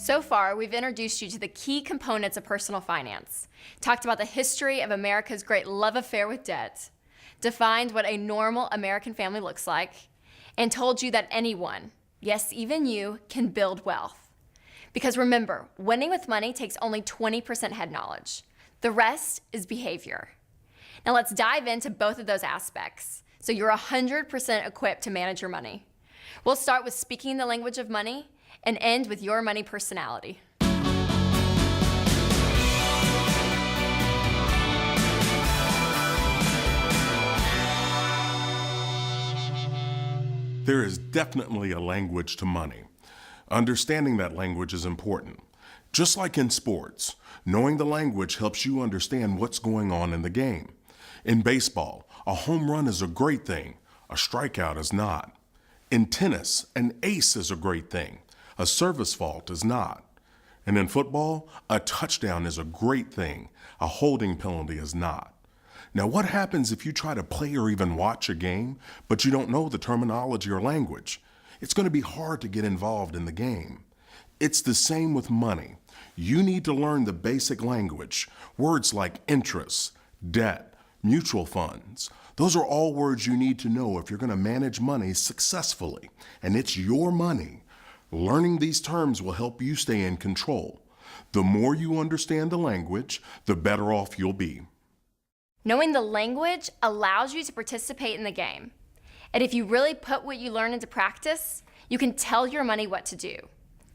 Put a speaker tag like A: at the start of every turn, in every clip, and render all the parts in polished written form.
A: So far, we've introduced you to the key components of personal finance, talked about the history of America's great love affair with debt, defined what a normal American family looks like, and told you that anyone, yes, even you, can build wealth. Because remember, winning with money takes only 20% head knowledge. The rest is behavior. Now let's dive into both of those aspects so you're 100% equipped to manage your money. We'll start with speaking the language of money and end with your money personality.
B: There is definitely a language to money. Understanding that language is important. Just like in sports, knowing the language helps you understand what's going on in the game. In baseball, a home run is a great thing. A strikeout is not. In tennis, an ace is a great thing. A service fault is not. And in football, a touchdown is a great thing. A holding penalty is not. Now, what happens if you try to play or even watch a game, but you don't know the terminology or language? It's going to be hard to get involved in the game. It's the same with money. You need to learn the basic language. Words like interest, debt, mutual funds. Those are all words you need to know if you're going to manage money successfully. And it's your money. Learning these terms will help you stay in control. The more you understand the language, the better off you'll be.
A: Knowing the language allows you to participate in the game. And if you really put what you learn into practice, you can tell your money what to do.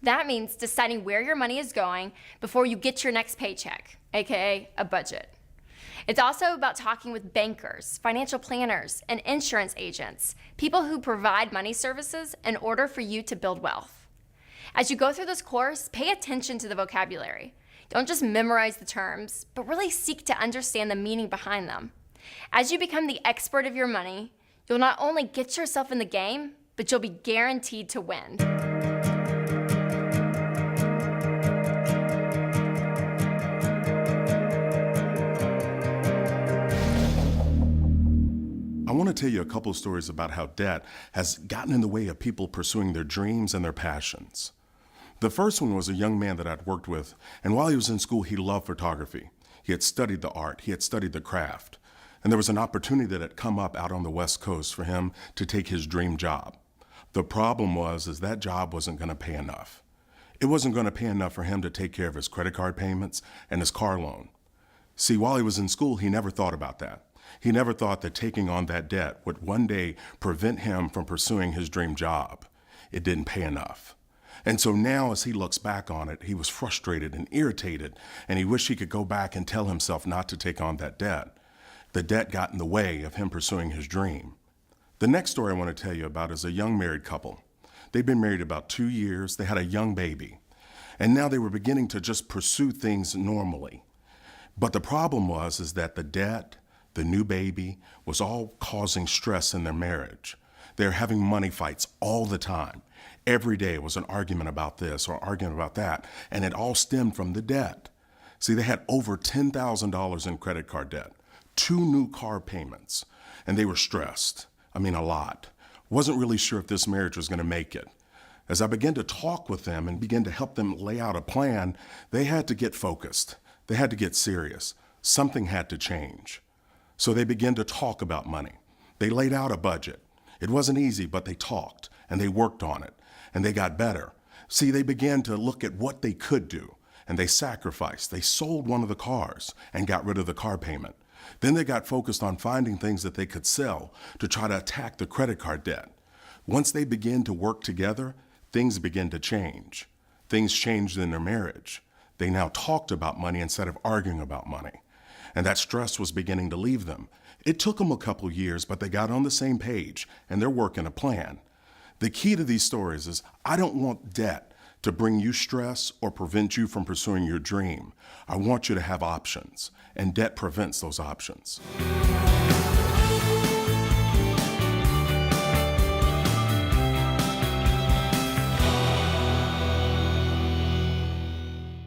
A: That means deciding where your money is going before you get your next paycheck, aka a budget. It's also about talking with bankers, financial planners, and insurance agents, people who provide money services in order for you to build wealth. As you go through this course, pay attention to the vocabulary. Don't just memorize the terms, but really seek to understand the meaning behind them. As you become the expert of your money, you'll not only get yourself in the game, but you'll be guaranteed to win.
B: I want to tell you a couple of stories about how debt has gotten in the way of people pursuing their dreams and their passions. The first one was a young man that I'd worked with, and while he was in school, he loved photography. He had studied the art, he had studied the craft, and there was an opportunity that had come up out on the West Coast for him to take his dream job. The problem was that job wasn't going to pay enough. It wasn't going to pay enough for him to take care of his credit card payments and his car loan. See, while he was in school, he never thought about that. He never thought that taking on that debt would one day prevent him from pursuing his dream job. It didn't pay enough. And so now as he looks back on it, he was frustrated and irritated, and he wished he could go back and tell himself not to take on that debt. The debt got in the way of him pursuing his dream. The next story I want to tell you about is a young married couple. They'd been married about 2 years, they had a young baby, and now they were beginning to just pursue things normally. But the problem was that the debt, the new baby, was all causing stress in their marriage. They're having money fights all the time. Every day was an argument about this or argument about that, and it all stemmed from the debt. See, they had over $10,000 in credit card debt, 2 new car payments, and they were stressed. I mean, a lot. Wasn't really sure if this marriage was going to make it. As I began to talk with them and begin to help them lay out a plan, they had to get focused. They had to get serious. Something had to change. So they began to talk about money. They laid out a budget. It wasn't easy, but they talked and they worked on it and they got better. See, they began to look at what they could do and they sacrificed. They sold one of the cars and got rid of the car payment. Then they got focused on finding things that they could sell to try to attack the credit card debt. Once they began to work together, things began to change. Things changed in their marriage. They now talked about money instead of arguing about money. And that stress was beginning to leave them. It took them a couple years, but they got on the same page and they're working a plan. The key to these stories is I don't want debt to bring you stress or prevent you from pursuing your dream. I want you to have options, and debt prevents those options.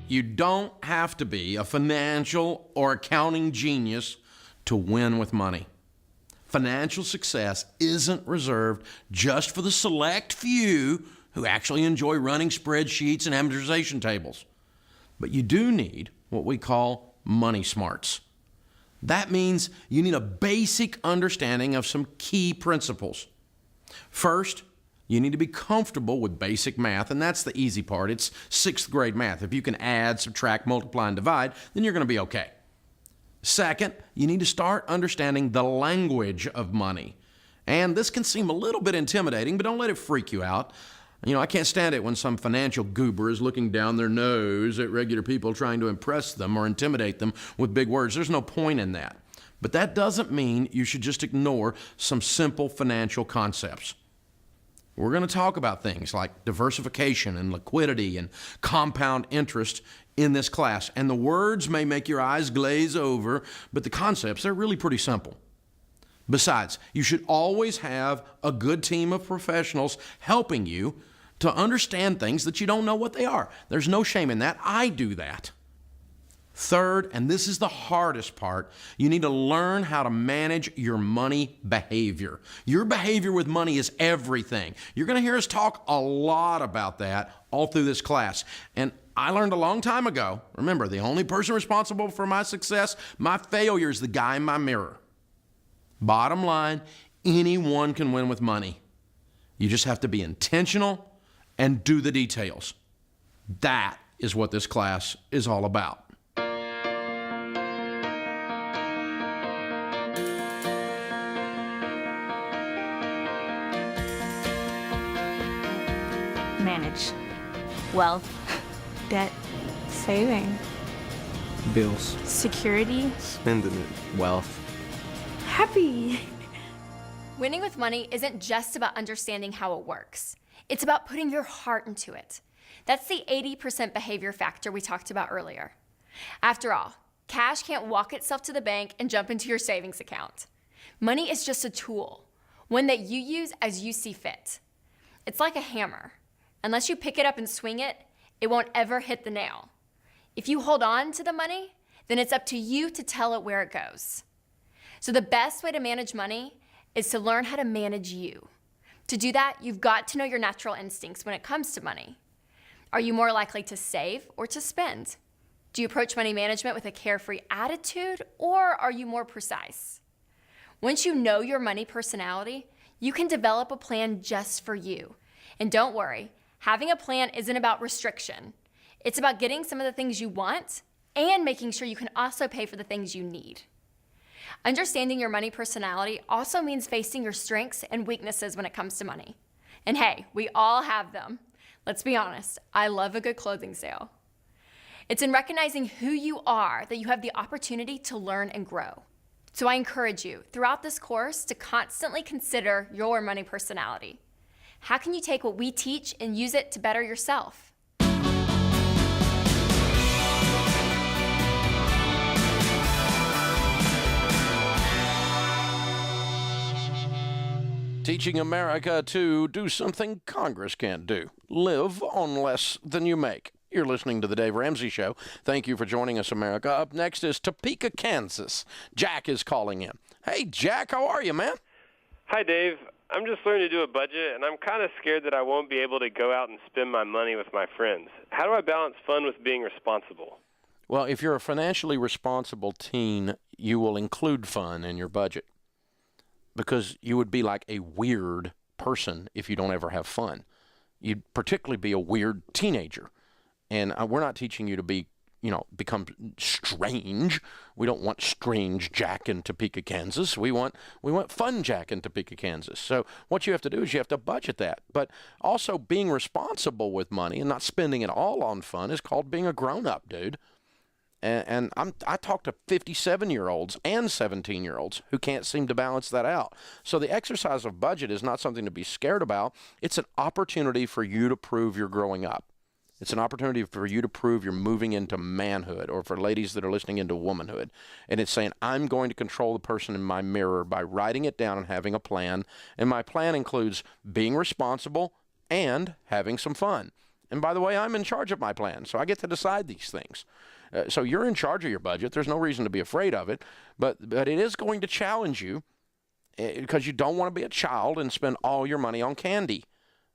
C: You don't have to be a financial or accounting genius to win with money. Financial success isn't reserved just for the select few who actually enjoy running spreadsheets and amortization tables. But you do need what we call money smarts. That means you need a basic understanding of some key principles. First, you need to be comfortable with basic math, and that's the easy part. It's 6th grade math. If you can add, subtract, multiply, and divide, then you're going to be okay. Second, you need to start understanding the language of money. And this can seem a little bit intimidating, but don't let it freak you out. I can't stand it when some financial goober is looking down their nose at regular people trying to impress them or intimidate them with big words. There's no point in that. But that doesn't mean you should just ignore some simple financial concepts. We're going to talk about things like diversification and liquidity and compound interest in this class. And the words may make your eyes glaze over, but the concepts, they're really pretty simple. Besides, you should always have a good team of professionals helping you to understand things that you don't know what they are. There's no shame in that. I do that. Third, and this is the hardest part, you need to learn how to manage your money behavior. Your behavior with money is everything. You're going to hear us talk a lot about that all through this class. And I learned a long time ago, remember, the only person responsible for my success, my failure, is the guy in my mirror. Bottom line, anyone can win with money. You just have to be intentional and do the details. That is what this class is all about.
D: Manage wealth, debt, saving,
E: Bills.
D: security,
E: Spending it. Wealth.
D: happy.
A: Winning with money isn't just about understanding how it works. It's about putting your heart into it. That's the 80% behavior factor we talked about earlier. After all, cash can't walk itself to the bank and jump into your savings account. Money is just a tool, one that you use as you see fit. It's like a hammer. Unless you pick it up and swing it, it won't ever hit the nail. If you hold on to the money, then it's up to you to tell it where it goes. So the best way to manage money is to learn how to manage you. To do that, you've got to know your natural instincts when it comes to money. Are you more likely to save or to spend? Do you approach money management with a carefree attitude, or are you more precise? Once you know your money personality, you can develop a plan just for you. And don't worry, having a plan isn't about restriction. It's about getting some of the things you want and making sure you can also pay for the things you need. Understanding your money personality also means facing your strengths and weaknesses when it comes to money. And hey, we all have them. Let's be honest, I love a good clothing sale. It's in recognizing who you are that you have the opportunity to learn and grow. So I encourage you throughout this course to constantly consider your money personality. How can you take what we teach and use it to better yourself?
C: Teaching America to do something Congress can't do. Live on less than you make. You're listening to The Dave Ramsey Show. Thank you for joining us, America. Up next is Topeka, Kansas. Jack is calling in. Hey, Jack, how are you, man?
F: Hi, Dave. I'm just learning to do a budget, and I'm kind of scared that I won't be able to go out and spend my money with my friends. How do I balance fun with being responsible?
C: Well, if you're a financially responsible teen, you will include fun in your budget, because you would be like a weird person if you don't ever have fun. You'd particularly be a weird teenager. And we're not teaching you to be, become strange. We don't want strange Jack in Topeka, Kansas. We want fun Jack in Topeka, Kansas. So what you have to do is you have to budget that. But also being responsible with money and not spending it all on fun is called being a grown-up, dude. And I talk to 57-year-olds and 17-year-olds who can't seem to balance that out. So the exercise of budget is not something to be scared about. It's an opportunity for you to prove you're growing up. It's an opportunity for you to prove you're moving into manhood, or for ladies that are listening, into womanhood. And it's saying, I'm going to control the person in my mirror by writing it down and having a plan. And my plan includes being responsible and having some fun. And by the way, I'm in charge of my plan, so I get to decide these things. So you're in charge of your budget. There's no reason to be afraid of it, but it is going to challenge you, because you don't want to be a child and spend all your money on candy.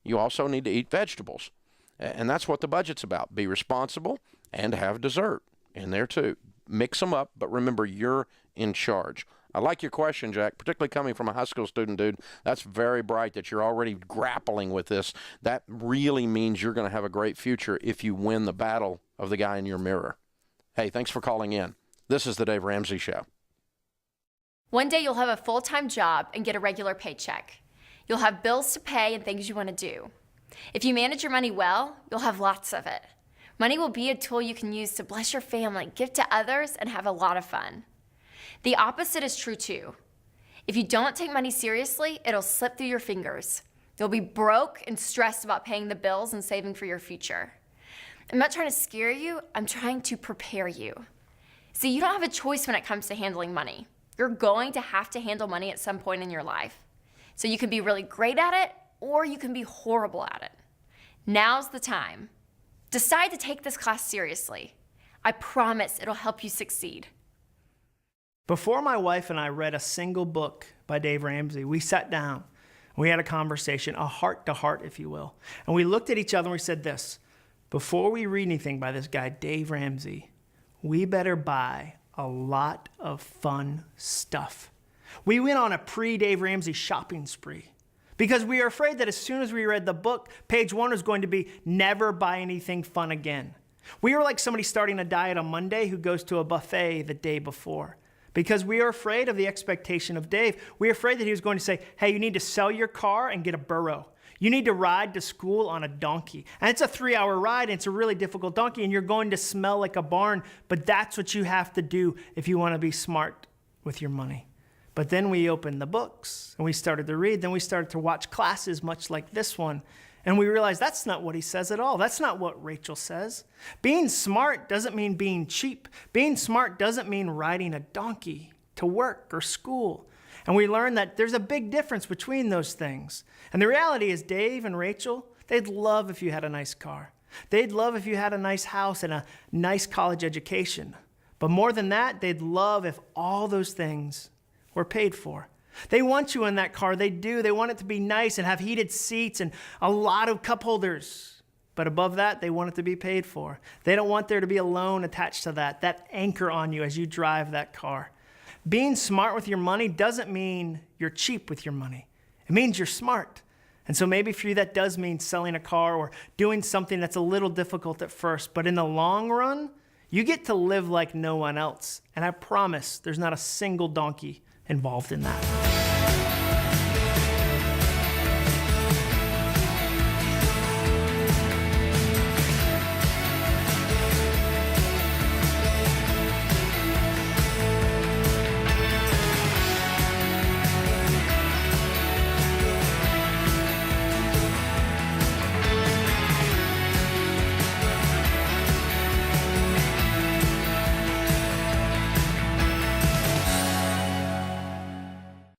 C: you also need to eat vegetables. And that's what the budget's about. Be responsible and have dessert in there too. Mix them up, but remember, you're in charge. I like your question, Jack, particularly coming from a high school student, dude. That's very bright that you're already grappling with this. That really means you're going to have a great future if you win the battle of the guy in your mirror. Hey, thanks for calling in. This is the Dave Ramsey Show.
A: One day you'll have a full-time job and get a regular paycheck. You'll have bills to pay and things you want to do. If you manage your money well, you'll have lots of it. Money will be a tool you can use to bless your family, give to others, and have a lot of fun. The opposite is true too. If you don't take money seriously, it'll slip through your fingers. You'll be broke and stressed about paying the bills and saving for your future. I'm not trying to scare you, I'm trying to prepare you. See, you don't have a choice when it comes to handling money. You're going to have to handle money at some point in your life. So you can be really great at it, or you can be horrible at it. Now's the time. Decide to take this class seriously. I promise it'll help you succeed.
G: Before my wife and I read a single book by Dave Ramsey, we sat down, we had a conversation, a heart-to-heart, if you will. And we looked at each other and we said this: before we read anything by this guy, Dave Ramsey, we better buy a lot of fun stuff. We went on a pre-Dave Ramsey shopping spree because we were afraid that as soon as we read the book, page 1 was going to be never buy anything fun again. We were like somebody starting a diet on Monday who goes to a buffet the day before. Because we are afraid of the expectation of Dave. We're afraid that he was going to say, hey, you need to sell your car and get a burro. You need to ride to school on a donkey. And it's a 3-hour ride, and it's a really difficult donkey, and you're going to smell like a barn, but that's what you have to do if you want to be smart with your money. But then we opened the books, and we started to read. Then we started to watch classes much like this one, and we realized that's not what he says at all. That's not what Rachel says. Being smart doesn't mean being cheap. Being smart doesn't mean riding a donkey to work or school. And we learned that there's a big difference between those things. And the reality is Dave and Rachel, they'd love if you had a nice car. They'd love if you had a nice house and a nice college education. But more than that, they'd love if all those things were paid for. They want you in that car, they do. They want it to be nice and have heated seats and a lot of cup holders. But above that, they want it to be paid for. They don't want there to be a loan attached to that anchor on you as you drive that car. Being smart with your money doesn't mean you're cheap with your money. It means you're smart. And so maybe for you that does mean selling a car or doing something that's a little difficult at first. But in the long run, you get to live like no one else. And I promise there's not a single donkey involved in that.